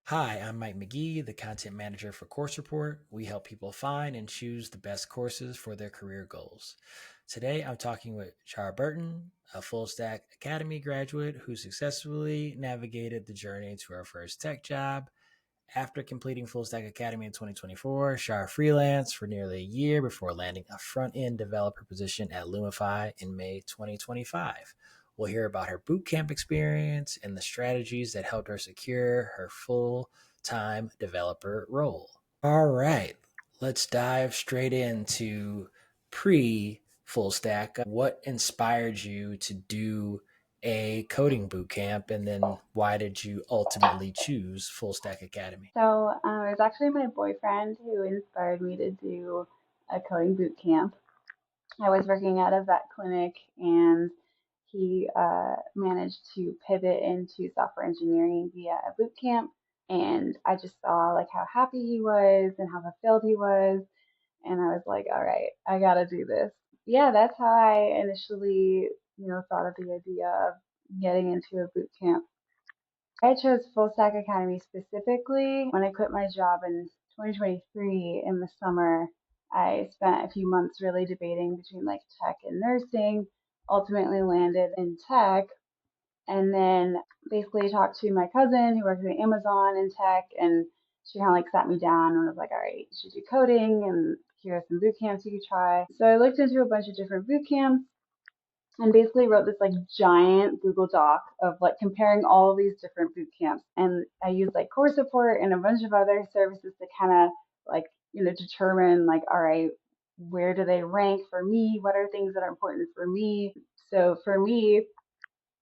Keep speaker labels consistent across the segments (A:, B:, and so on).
A: Hi, I'm Mike McGee, the content manager for Course Report. We help people find and choose the best courses for their career goals. Today, I'm talking with Char Burton, a Fullstack Academy graduate who successfully navigated the journey to her first tech job. After completing Fullstack Academy in 2024, Char freelanced for nearly a year before landing a front-end developer position at Lumifi in May 2025. We'll hear about her bootcamp experience and the strategies that helped her secure her full-time developer role. All right, let's dive straight into pre-full stack. What inspired you to do a coding bootcamp, and then why did you ultimately choose Full Stack Academy?
B: It was actually my boyfriend who inspired me to do a coding boot camp. I was working at a vet clinic, and he managed to pivot into software engineering via a boot camp. And I just saw like how happy he was and how fulfilled he was, and I was like, all right, I gotta do this. Yeah, that's how I initially, thought of the idea of getting into a boot camp. I chose Fullstack Academy specifically when I quit my job in 2023 in the summer. I spent a few months really debating between like tech and nursing, ultimately landed in tech, and then basically talked to my cousin who works at Amazon in tech, and she kind of like sat me down and was like, all right, you should do coding, and here are some boot camps you could try. So I looked into a bunch of different boot camps and basically wrote this like giant Google Doc of like comparing all of these different boot camps. And I used like course support and a bunch of other services to kind of like, determine like, all right, where do they rank for me? What are things that are important for me? So for me,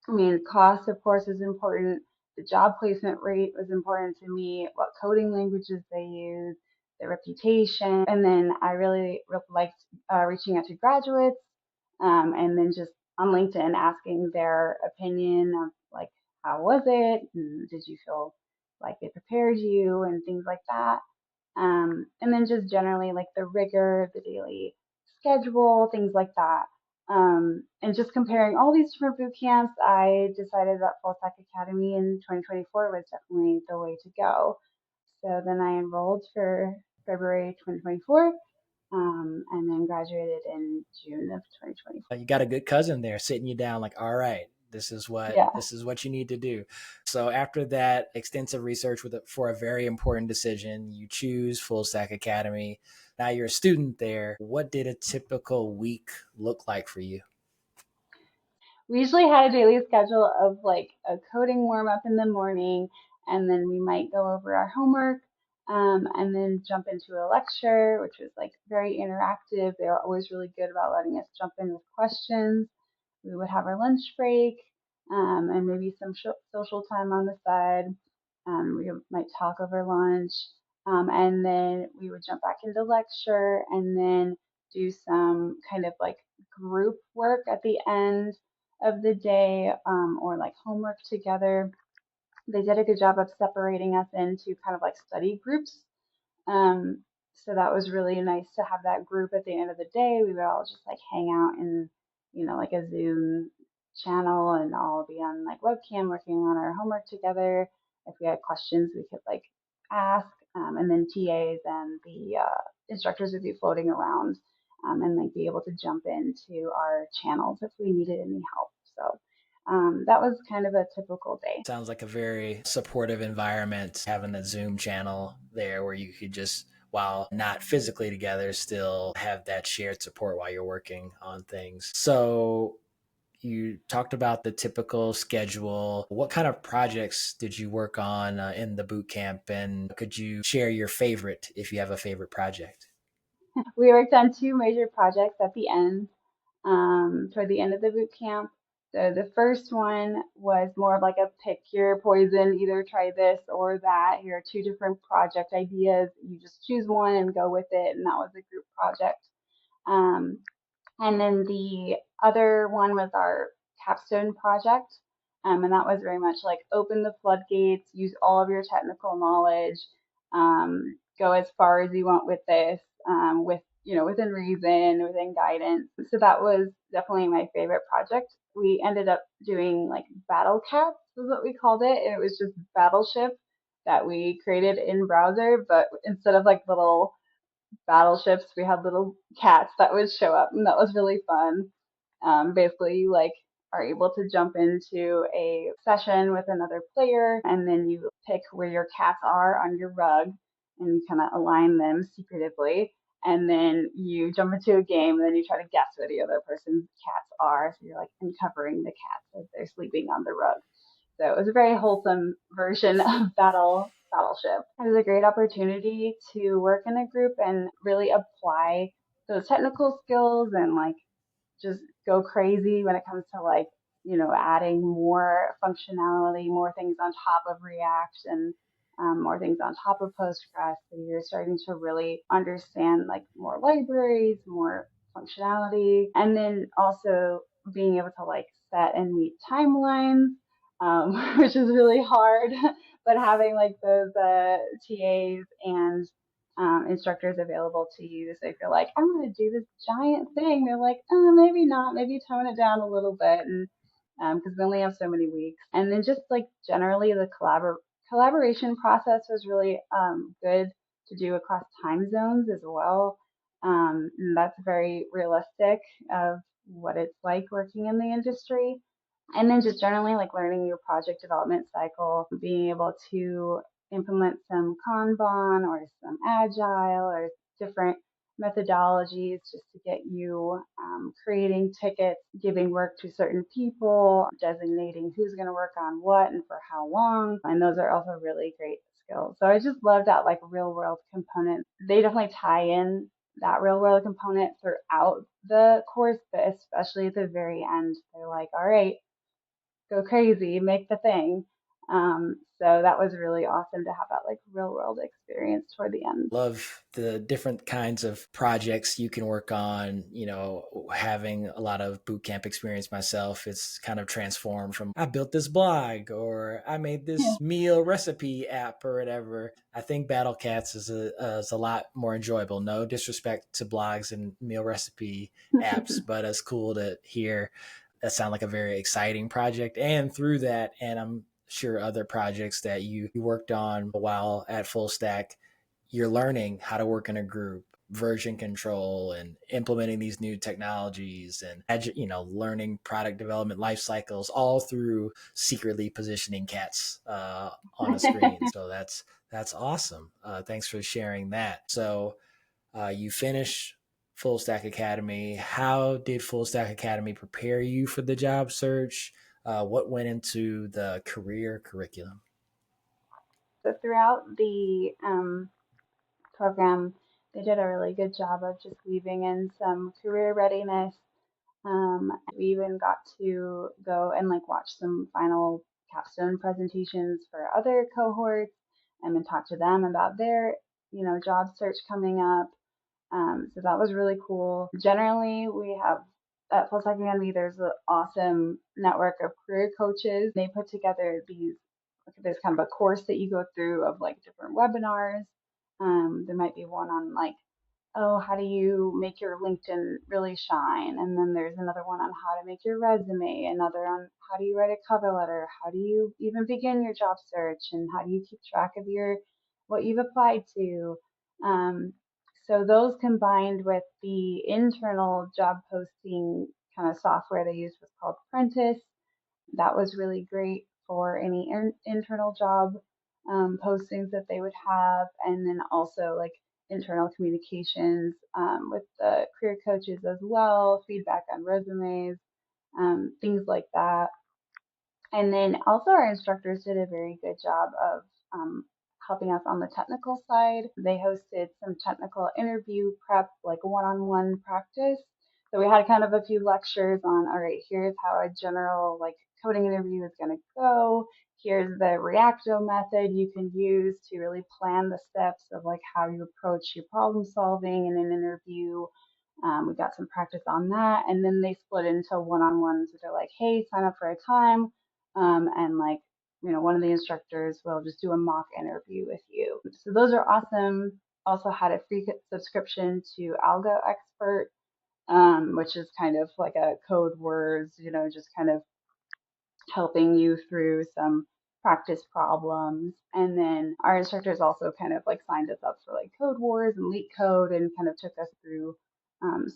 B: I mean, cost of course is important. The job placement rate was important to me, what coding languages they use, their reputation. And then I really liked reaching out to graduates, and then just on LinkedIn asking their opinion of like, how was it? And did you feel like they prepared you and things like that? And then just generally like the rigor, the daily schedule, things like that. And just comparing all these different boot camps, I decided that Fullstack Academy in 2024 was definitely the way to go. So then I enrolled for February 2024, and then graduated in June of 2024.
A: You got a good cousin there sitting you down, like, all right,
B: Yeah.
A: this is what you need to do. So after that extensive research for a very important decision, you choose Full Stack Academy. Now you're a student there. What did a typical week look like for you?
B: We usually had a daily schedule of like a coding warm up in the morning, and then we might go over our homework, and then jump into a lecture, which was like very interactive. They were always really good about letting us jump in with questions. We would have our lunch break, and maybe some social time on the side. We might talk over lunch, and then we would jump back into lecture, and then do some kind of like group work at the end of the day, or like homework together. They did a good job of separating us into kind of like study groups. So that was really nice to have that group at the end of the day. We would all just like hang out in, like a Zoom channel, and all be on like webcam working on our homework together. If we had questions, we could like ask, and then TAs and the instructors would be floating around, and like be able to jump into our channels if we needed any help. So that was kind of a typical day.
A: Sounds like a very supportive environment, having the Zoom channel there where you could just, while not physically together, still have that shared support while you're working on things. So you talked about the typical schedule. What kind of projects did you work on in the boot camp? And could you share your favorite if you have a favorite project?
B: We worked on two major projects at the end, toward the end of the boot camp. So the first one was more of like a pick your poison, either try this or that. Here are two different project ideas. You just choose one and go with it. And that was a group project. Um, and then the other one was our capstone project. And that was very much like open the floodgates, use all of your technical knowledge, go as far as you want with this, with within reason, within guidance. So that was definitely my favorite project. We ended up doing like battle cats is what we called it. It was just battleship that we created in browser, but instead of like little battleships, we had little cats that would show up, and that was really fun. Basically, you like are able to jump into a session with another player, and then you pick where your cats are on your rug, and you kind of align them secretively. And then you jump into a game, and then you try to guess where the other person's cats are. So you're like uncovering the cats as they're sleeping on the rug. So it was a very wholesome version of Battleship. It was a great opportunity to work in a group and really apply those technical skills and like just go crazy when it comes to like, adding more functionality, more things on top of React and more things on top of Postgres. So you're starting to really understand like more libraries, more functionality, and then also being able to like set and meet timelines, which is really hard. But having like those TAs and instructors available to you. So if you're like, I'm going to do this giant thing, they're like, maybe not, maybe tone it down a little bit, and because we only have so many weeks. And then just like generally the collaboration process was really good to do across time zones as well. And that's very realistic of what it's like working in the industry. And then just generally like learning your project development cycle, being able to implement some Kanban or some Agile or different methodologies just to get you creating tickets, giving work to certain people, designating who's going to work on what and for how long. And those are also really great skills. So I just love that like real world component. They definitely tie in that real world component throughout the course, but especially at the very end, they're like, all right, go crazy, make the thing. So that was really awesome to have that like real world experience toward the end.
A: Love the different kinds of projects you can work on. Having a lot of boot camp experience myself, it's kind of transformed from I built this blog or I made
B: Yeah.
A: this meal recipe app or whatever. I think Battle Cats is a lot more enjoyable. No disrespect to blogs and meal recipe apps, but it's cool to hear that sound like a very exciting project. And through that, and I'm sure other projects that you worked on while at Fullstack, you're learning how to work in a group, version control, and implementing these new technologies, and learning product development life cycles, all through secretly positioning cats on a screen. So that's awesome. Thanks for sharing that. So you finish Full Stack Academy. How did Full Stack Academy prepare you for the job search? What went into the career curriculum?
B: So throughout the program, they did a really good job of just weaving in some career readiness. We even got to go and like watch some final capstone presentations for other cohorts and then talk to them about their, job search coming up. So that was really cool. Generally, we have at Full Stack Academy, there's an awesome network of career coaches. They put together there's kind of a course that you go through of like different webinars. There might be one on like, oh, how do you make your LinkedIn really shine? And then there's another one on how to make your resume, another on how do you write a cover letter? How do you even begin your job search? And how do you keep track of what you've applied to? Um, so those combined with the internal job posting kind of software they use was called Prentice. That was really great for any internal job postings that they would have, and then also like internal communications with the career coaches as well, feedback on resumes, things like that. And then also our instructors did a very good job of helping us on the technical side. They hosted some technical interview prep, like one-on-one practice. So we had kind of a few lectures on, all right, here's how a general like coding interview is going to go. Here's the Reacto method you can use to really plan the steps of like how you approach your problem solving in an interview. We got some practice on that, and then they split into one-on-ones. So they're like, hey, sign up for a time, and like one of the instructors will just do a mock interview with you. So those are awesome also had a free subscription to Algo Expert, which is kind of like a code words, just kind of helping you through some practice problems. And then our instructors also kind of like signed us up for like code wars and leak code and kind of took us through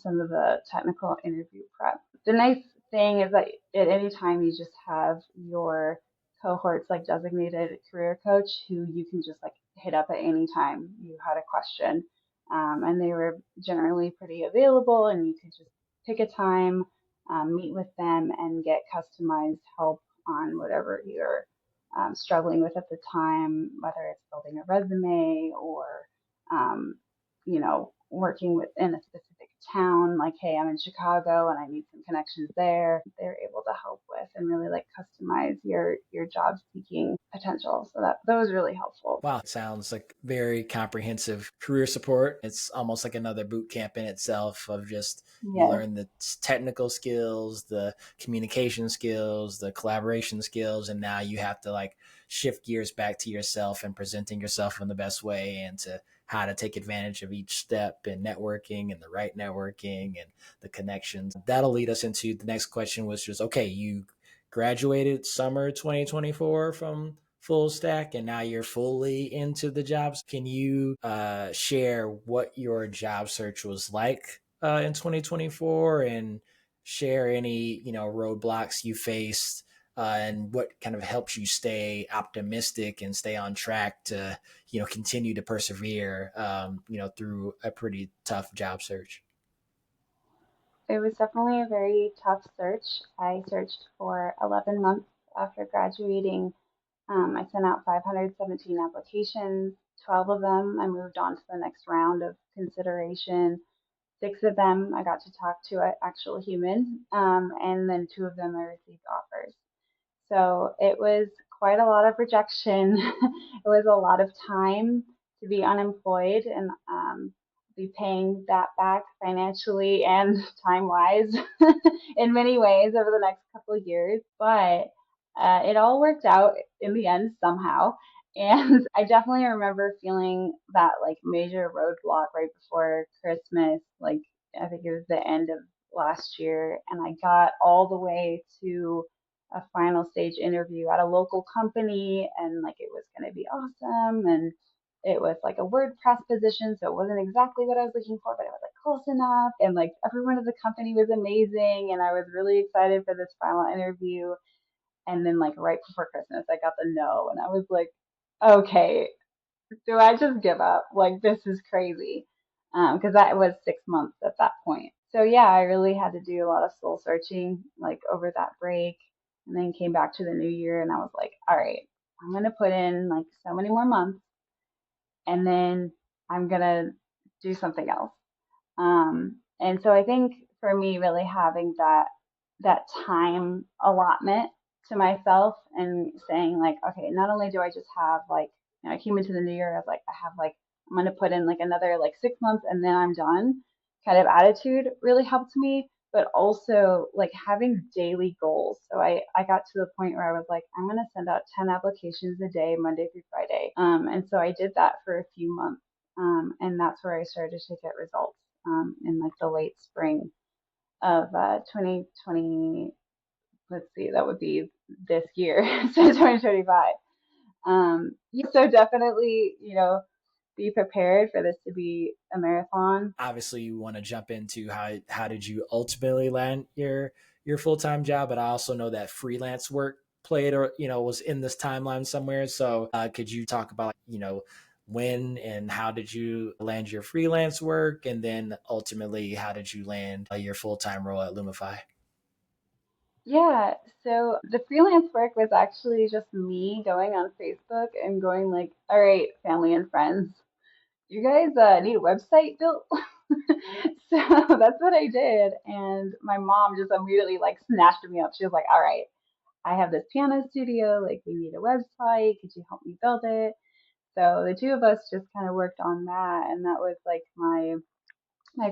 B: some of the technical interview prep. The nice thing is that at any time you just have your cohorts like designated career coach who you can just like hit up at any time you had a question. And they were generally pretty available, and you could just pick a time, meet with them, and get customized help on whatever you're struggling with at the time, whether it's building a resume or, working within a specific town, like, hey, I'm in Chicago and I need some connections there. They're able to help with and really like customize your job seeking potential. So that was really helpful.
A: Wow, sounds like very comprehensive career support. It's almost like another boot camp in itself of just you
B: Yes.
A: learn the technical skills, the communication skills, the collaboration skills, and now you have to like shift gears back to yourself and presenting yourself in the best way and to how to take advantage of each step in networking and the right networking and the connections. That'll lead us into the next question, which is okay, you graduated summer 2024 from Fullstack and now you're fully into the jobs. Can you share what your job search was like in 2024 and share any roadblocks you faced and what kind of helps you stay optimistic and stay on track to continue to persevere through a pretty tough job search?
B: It was definitely a very tough search. I searched for 11 months after graduating. I sent out 517 applications. 12 of them I moved on to the next round of consideration. 6 of them I got to talk to an actual human, and then 2 of them I received offers. So it was quite a lot of rejection. It was a lot of time to be unemployed and be paying that back financially and time wise in many ways over the next couple of years. But it all worked out in the end somehow. And I definitely remember feeling that like major roadblock right before Christmas. Like I think it was the end of last year. And I got all the way to a final stage interview at a local company, and like it was going to be awesome, and it was like a WordPress position, so it wasn't exactly what I was looking for, but it was like close enough, and like everyone at the company was amazing, and I was really excited for this final interview. And then like right before Christmas I got the no, and I was like, okay, do I just give up? Like, this is crazy. Because that was 6 months at that point. So, yeah, I really had to do a lot of soul searching, like, over that break. And then came back to the new year, and I was like, all right, I'm going to put in like so many more months, and then I'm going to do something else. And so I think for me, really having that time allotment to myself and saying like, okay, not only do I just have like, I came into the new year, I was like, I have like, I'm gonna put in like another like 6 months and then I'm done, kind of attitude really helped me. But also like having daily goals. So I got to the point where I was like, I'm gonna send out 10 applications a day, Monday through Friday. And so I did that for a few months. And that's where I started to get results in like the late spring of 2020. Let's see, that would be this year, so 2025. So definitely, be prepared for this to be a marathon.
A: Obviously you want to jump into how did you ultimately land your full-time job, but I also know that freelance work played or was in this timeline somewhere. So could you talk about when and how did you land your freelance work, and then ultimately how did you land your full-time role at Lumify?
B: Yeah, so the freelance work was actually just me going on Facebook and going like, all right, family and friends, you guys need a website built? So that's what I did. And my mom just immediately like snatched me up. She was like, all right, I have this piano studio. Like, we need a website. Could you help me build it? So the two of us just kind of worked on that. And that was like my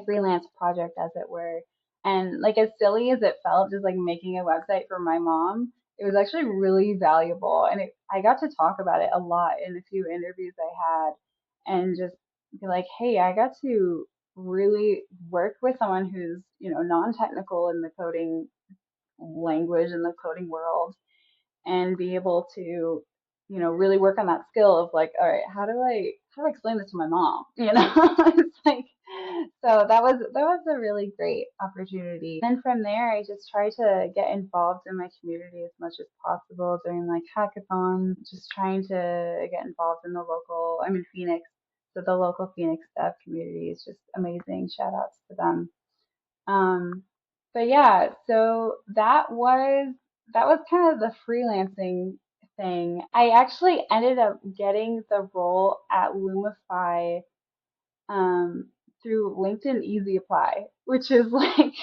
B: freelance project, as it were. And like as silly as it felt, just like making a website for my mom, it was actually really valuable. And I got to talk about it a lot in a few interviews I had, and just be like, hey, I got to really work with someone who's, non-technical in the coding language in the coding world, and be able to, really work on that skill of like, all right, how do I explain this to my mom? It's like, so that was a really great opportunity. Then from there, I just try to get involved in my community as much as possible, doing like hackathons, just trying to get involved in the local. I'm in Phoenix, so the local Phoenix dev community is just amazing. Shout outs to them. Um, but yeah, so that was kind of the freelancing thing. I actually ended up getting the role at Lumify um, through LinkedIn Easy Apply, which is like,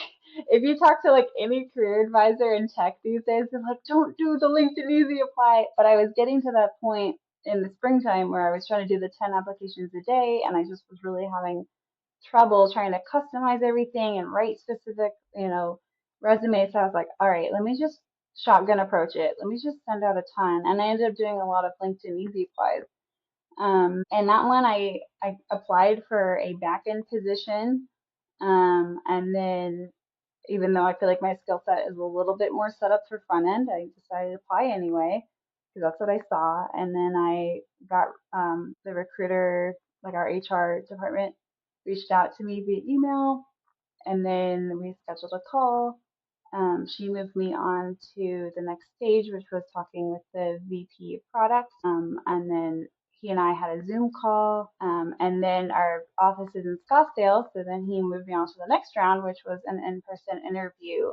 B: if you talk to like any career advisor in tech these days, they're like, don't do the LinkedIn Easy Apply. But I was getting to that point in the springtime where I was trying to do the 10 applications a day, and I just was really having trouble trying to customize everything and write specific, resumes. So I was like, all right, let me just shotgun approach it. Let me just send out a ton. And I ended up doing a lot of LinkedIn Easy applies. And that one I applied for a back end position. And then even though I feel like my skill set is a little bit more set up for front end, I decided to apply anyway because that's what I saw. And then I got the recruiter, like our HR department, reached out to me via email, and then we scheduled a call. She moved me on to the next stage, which was talking with the VP of product. And then he and I had a Zoom call. And then our office is in Scottsdale. So then he moved me on to the next round, which was an in person interview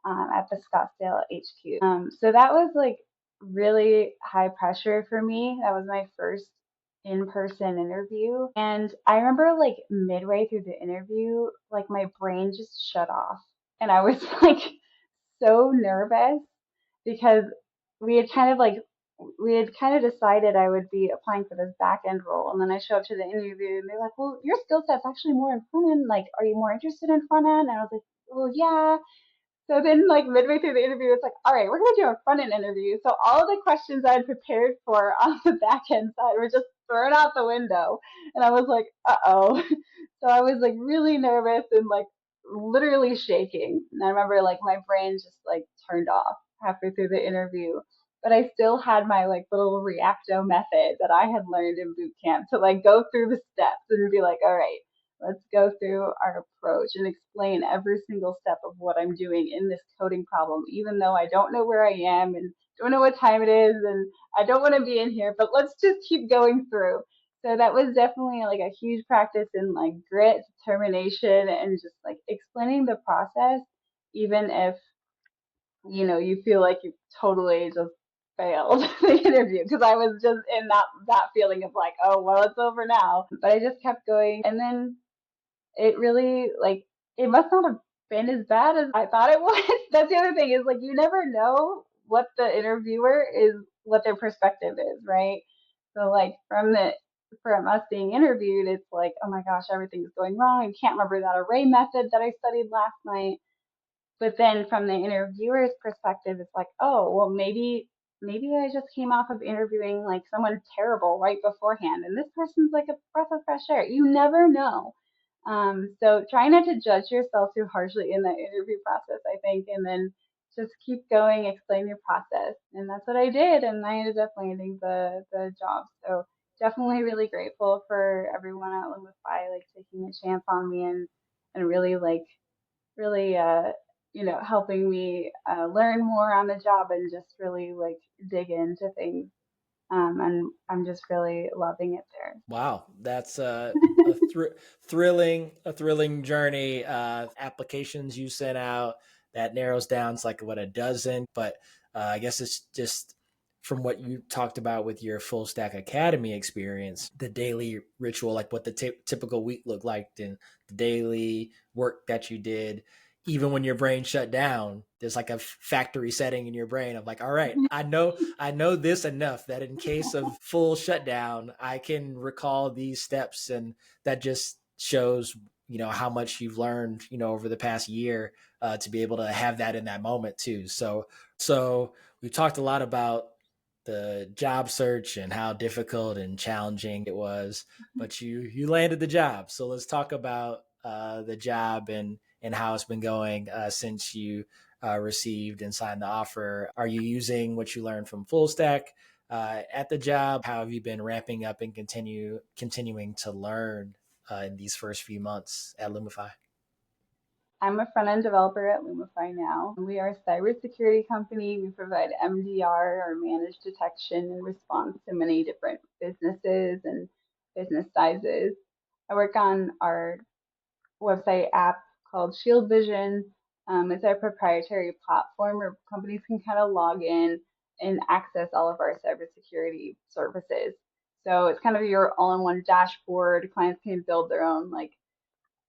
B: at the Scottsdale HQ. So that was like really high pressure for me. That was my first in-person interview. And I remember like midway through the interview, like my brain just shut off. And I was like so nervous because we had kind of like we had kind of decided I would be applying for this back end role. And then I show up to the interview and they're like, well, your skill set's actually more in front end. Like, are you more interested in front end? And I was like, well, yeah. So then, like midway through the interview, it's like, all right, we're gonna do a front end interview. So all of the questions I had prepared for on the back end side were just thrown out the window, and I was like, uh oh. So I was like really nervous and like literally shaking. And I remember like my brain just like turned off halfway through the interview. But I still had my like little Reacto method that I had learned in boot camp to like go through the steps and be like, all right, let's go through our approach and explain every single step of what I'm doing in this coding problem, even though I don't know where I am and don't know what time it is and I don't want to be in here, but let's just keep going through. So that was definitely like a huge practice in like grit, determination, and just like explaining the process, even if, you feel like you totally just failed the interview, because I was just in that feeling of like, oh well, it's over now. But I just kept going, and then it really like it must not have been as bad as I thought it was. That's the other thing, is like you never know what the interviewer is, what their perspective is, right? So like from us being interviewed, it's like, oh my gosh, everything's going wrong. I can't remember that array method that I studied last night. But then from the interviewer's perspective, it's like, oh, well, maybe I just came off of interviewing like someone terrible right beforehand, and this person's like a breath of fresh air. You never know. So try not to judge yourself too harshly in the interview process, I think, and then just keep going, explain your process, and that's what I did, and I ended up landing the job. So definitely really grateful for everyone at Lumify like taking a chance on me, and really helping me learn more on the job and just really like dig into things. And I'm just really loving it there.
A: Wow, that's a thrilling journey. Applications you sent out that narrows down to like what, a dozen, but I guess it's just from what you talked about with your full stack academy experience, the daily ritual, like what the typical week looked like, and the daily work that you did. Even when your brain shut down, there's like a factory setting in your brain of like, all right, I know this enough that in case of full shutdown, I can recall these steps. And that just shows, how much you've learned, over the past year, to be able to have that in that moment too. So we talked a lot about the job search and how difficult and challenging it was, but you landed the job. So let's talk about the job and how it's been going since you received and signed the offer. Are you using what you learned from Fullstack at the job? How have you been ramping up and continuing to learn in these first few months at Lumify?
B: I'm a front end developer at Lumify now. We are a cybersecurity company. We provide MDR or managed detection and response to many different businesses and business sizes. I work on our website app called Shield Vision. It's our proprietary platform where companies can kind of log in and access all of our cybersecurity services. So it's kind of your all-in-one dashboard. Clients can build their own like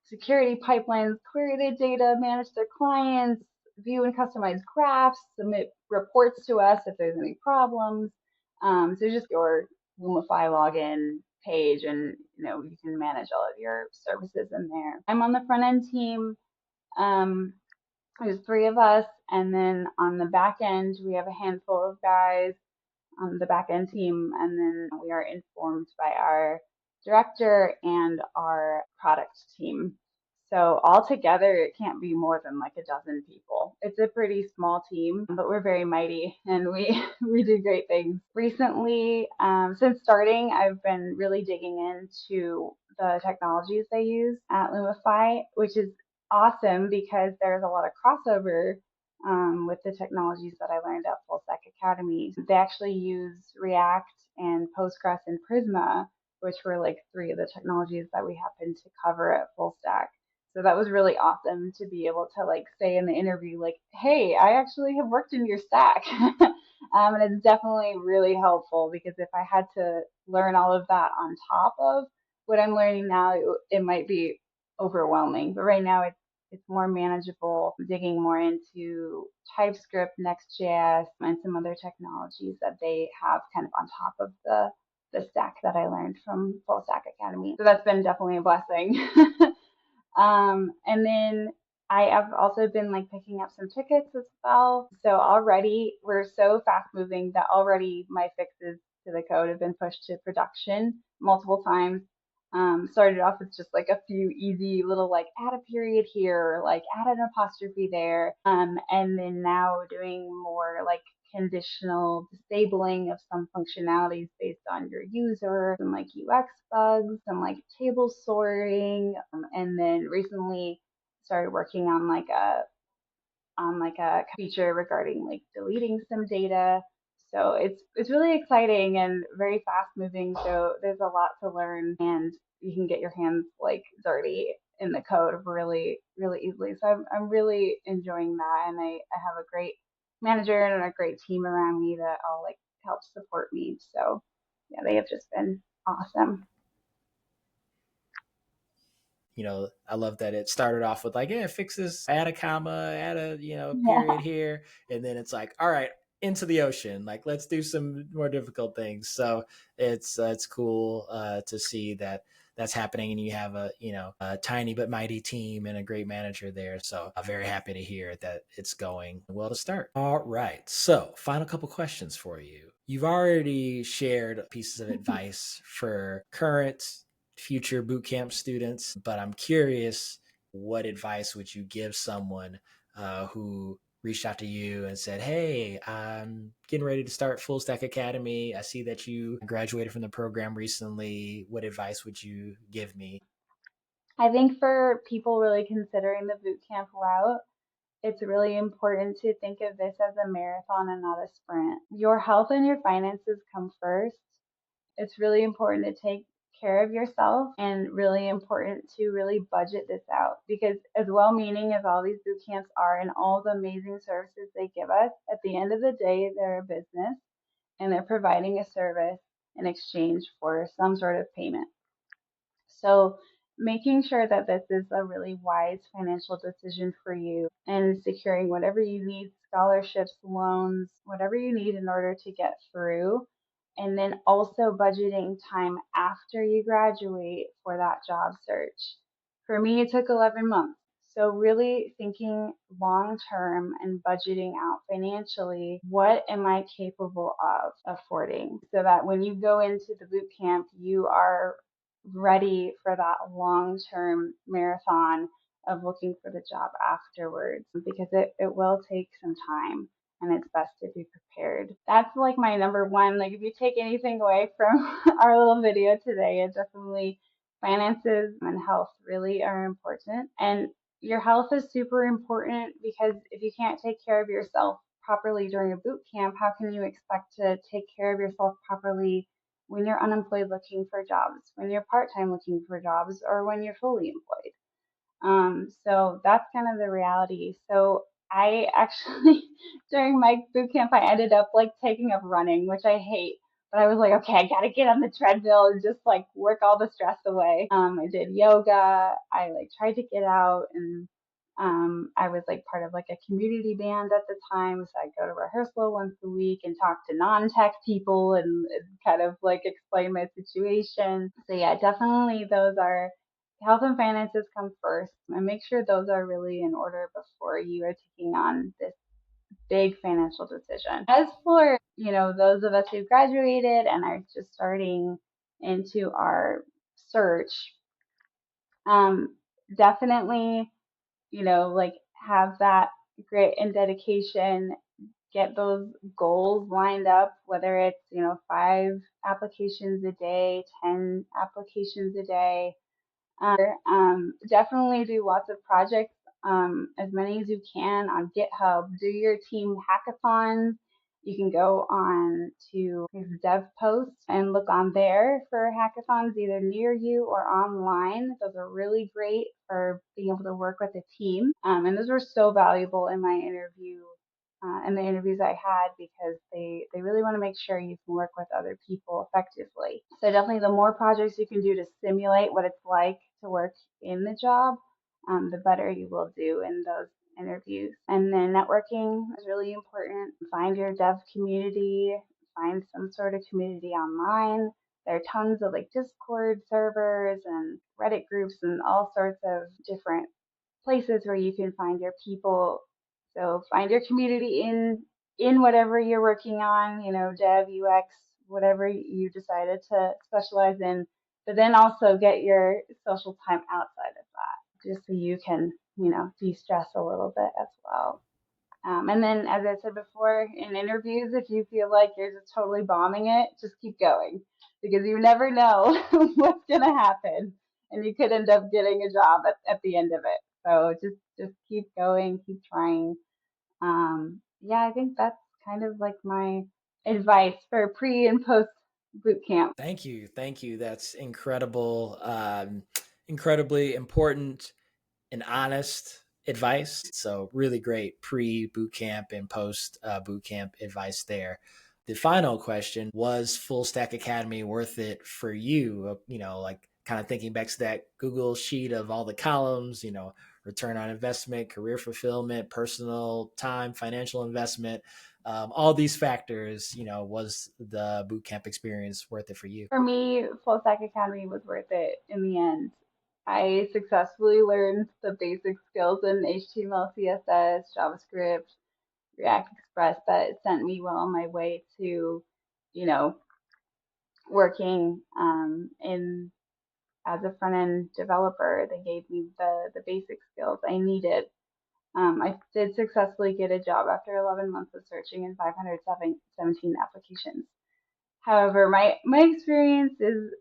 B: security pipelines, query their data, manage their clients, view and customize graphs, submit reports to us if there's any problems. So just your Lumify login page, and you can manage all of your services in there. I'm on the front end team. Um, there's three of us, and then on the back end we have a handful of guys on the back end team, and then we are informed by our director and our product team. So altogether, it can't be more than like a dozen people. It's a pretty small team, but we're very mighty and we we do great things. Recently, since starting, I've been really digging into the technologies they use at Lumify, which is awesome because there's a lot of crossover with the technologies that I learned at Fullstack Academy. They actually use React and Postgres and Prisma, which were like three of the technologies that we happened to cover at Fullstack. So that was really awesome to be able to like say in the interview, like, hey, I actually have worked in your stack. And it's definitely really helpful because if I had to learn all of that on top of what I'm learning now, it might be overwhelming. But right now it's more manageable, digging more into TypeScript, Next.js, and some other technologies that they have kind of on top of the stack that I learned from Full Stack Academy. So that's been definitely a blessing. And then I have also been like picking up some tickets as well. So already we're so fast moving that already my fixes to the code have been pushed to production multiple times. Started off with just like a few easy little like add a period here, like add an apostrophe there. And then now doing more like conditional disabling of some functionalities based on your user, some like UX bugs, some like table sorting, and then recently started working on like a feature regarding like deleting some data. So it's really exciting and very fast moving. So there's a lot to learn, and you can get your hands like dirty in the code really really easily. So I'm really enjoying that, and I have a great manager and a great team around me that all like help support me. So yeah, they have just been awesome.
A: I love that it started off with like, yeah, fix this, add a comma, add a, period
B: Yeah.
A: here. And then it's like, all right, into the ocean. Like, let's do some more difficult things. So it's cool to see that that's happening, and you have a tiny but mighty team and a great manager there. So I'm very happy to hear that it's going well to start. All right. So final couple questions for you. You've already shared pieces of advice for current future bootcamp students, but I'm curious, what advice would you give someone who reached out to you and said, hey, I'm getting ready to start Full Stack Academy. I see that you graduated from the program recently. What advice would you give me?
B: I think for people really considering the boot camp route, it's really important to think of this as a marathon and not a sprint. Your health and your finances come first. It's really important to take care of yourself and really important to really budget this out because as well meaning as all these boot camps are and all the amazing services they give us, at the end of the day, they're a business and they're providing a service in exchange for some sort of payment. So making sure that this is a really wise financial decision for you and securing whatever you need, scholarships, loans, whatever you need in order to get through. And then also budgeting time after you graduate for that job search. For me, it took 11 months. So really thinking long term and budgeting out financially, what am I capable of affording, so that when you go into the boot camp, you are ready for that long term marathon of looking for the job afterwards, because it will take some time and it's best to be prepared. That's like my number one. Like, if you take anything away from our little video today, it definitely finances and health really are important. And your health is super important, because if you can't take care of yourself properly during a boot camp, how can you expect to take care of yourself properly when you're unemployed looking for jobs, when you're part time looking for jobs, or when you're fully employed? So that's kind of the reality. So I actually, during my boot camp, I ended up like taking up running, which I hate. But I was like, okay, I gotta get on the treadmill and just like work all the stress away. I did yoga. I like tried to get out, and I was like part of like a community band at the time. So I'd go to rehearsal once a week and talk to non-tech people, and kind of like explain my situation. So yeah, definitely those are, health and finances come first, and make sure those are really in order before you are taking on this big financial decision. As for, those of us who graduated and are just starting into our search, um, definitely, like, have that grit and dedication, get those goals lined up, whether it's, 5 applications a day, 10 applications a day. Definitely do lots of projects, as many as you can on GitHub. Do your team hackathons. You can go on to Dev Post and look on there for hackathons either near you or online. Those are really great for being able to work with a team. And those were so valuable in my interview, in the interviews I had, because they really want to make sure you can work with other people effectively. So definitely the more projects you can do to simulate what it's like to work in the job, the better you will do in those interviews. And then networking is really important. Find your dev community, find some sort of community online. There are tons of like Discord servers and Reddit groups and all sorts of different places where you can find your people. So find your community in whatever you're working on, dev, UX, whatever you decided to specialize in. But then also get your social time outside of that, just so you can, de-stress a little bit as well. And then, as I said before, in interviews, if you feel like you're just totally bombing it, just keep going, because you never know what's going to happen, and you could end up getting a job at the end of it. So just keep going, keep trying. Yeah, I think that's kind of like my advice for pre and post boot camp.
A: Thank you. Thank you. That's incredible. Incredibly important and honest advice. So, really great pre boot camp and post boot camp advice there. The final question, was Fullstack Academy worth it for you? Like kind of thinking back to that Google sheet of all the columns, return on investment, career fulfillment, personal time, financial investment, all these factors, was the bootcamp experience worth it for you?
B: For me, Fullstack Academy was worth it in the end. I successfully learned the basic skills in HTML, CSS, JavaScript, React Express that sent me well on my way to, you know, working in as a front end developer. They gave me the basic skills I needed. I did successfully get a job after 11 months of searching and 517 applications. However, my experience is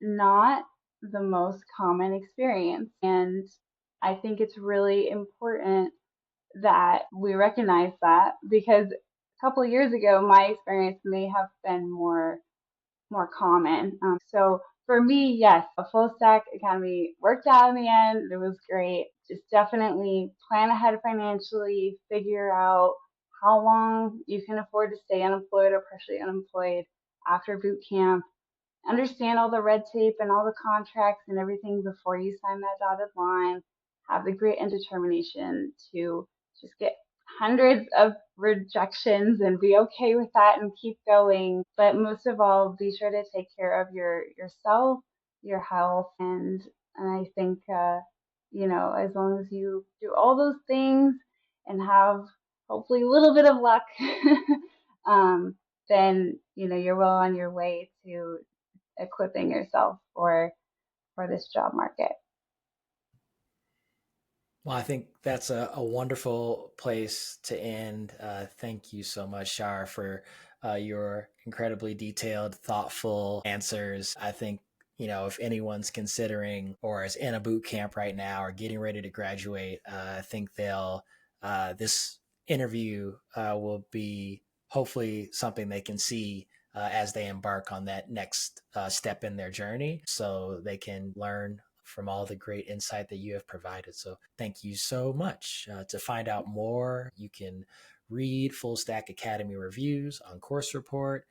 B: not the most common experience, and I think it's really important that we recognize that, because a couple of years ago, my experience may have been more common. So for me, yes, a full stack academy worked out in the end. It was great. Just definitely plan ahead financially, figure out how long you can afford to stay unemployed or partially unemployed after boot camp. Understand all the red tape and all the contracts and everything before you sign that dotted line. Have the grit and determination to just get hundreds of rejections and be okay with that and keep going. But most of all, be sure to take care of yourself, your health, and I think as long as you do all those things and have hopefully a little bit of luck, um, then you're well on your way to equipping yourself for this job market.
A: Well, I think that's a wonderful place to end. Thank you so much, Shar, for your incredibly detailed, thoughtful answers. I think, if anyone's considering or is in a boot camp right now or getting ready to graduate, I think this interview will be hopefully something they can see as they embark on that next step in their journey so they can learn from all the great insight that you have provided. So thank you so much. To find out more, you can read Full Stack Academy reviews on Course Report.